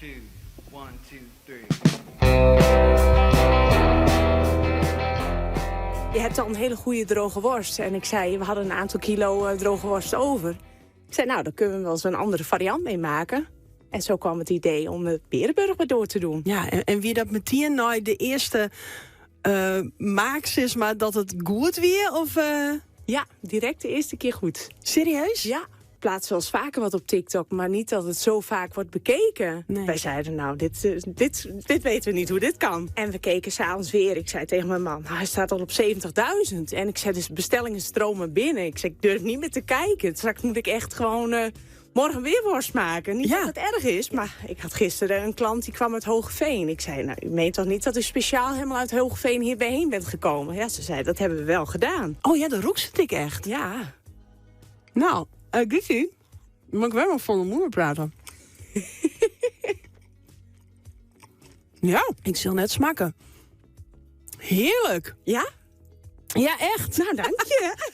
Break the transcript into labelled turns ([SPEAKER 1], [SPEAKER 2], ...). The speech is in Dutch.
[SPEAKER 1] two, one, two, three.
[SPEAKER 2] Je hebt al een hele goede droge worst. En ik zei, we hadden een aantal kilo droge worst over. Ik zei, nou, daar kunnen we wel eens een andere variant mee maken. En zo kwam het idee om de berenburger door te doen.
[SPEAKER 3] Ja, en wie dat meteen nou de eerste maakt, is maar dat het goed weer? Of
[SPEAKER 2] Ja, direct de eerste keer goed.
[SPEAKER 3] serieus?
[SPEAKER 2] Ja, ik plaats wel eens vaker wat op TikTok, maar niet dat het zo vaak wordt bekeken.
[SPEAKER 3] Nee.
[SPEAKER 2] Wij zeiden, nou, dit weten we niet hoe dit kan. En we keken s'avonds weer. Ik zei tegen mijn man, nou, hij staat al op 70.000. En ik zei, dus bestellingen stromen binnen. Ik zei, ik durf niet meer te kijken. Straks moet ik echt gewoon morgen weer worst maken. Niet
[SPEAKER 3] Ja.
[SPEAKER 2] dat het erg is, maar ik had gisteren een klant die kwam uit Hoogeveen. Ik zei, nou, u meent toch niet dat u speciaal helemaal uit Hoogeveen hier bijheen bent gekomen? Ja, ze zei, dat hebben we wel gedaan.
[SPEAKER 3] Oh ja, de roek zit ik echt.
[SPEAKER 2] Ja.
[SPEAKER 3] Nou, Grietje, mag ik wel nog volle moeder praten? Ja, ik zal net smaken. Heerlijk.
[SPEAKER 2] Ja?
[SPEAKER 3] Ja, echt.
[SPEAKER 2] Nou, dank je.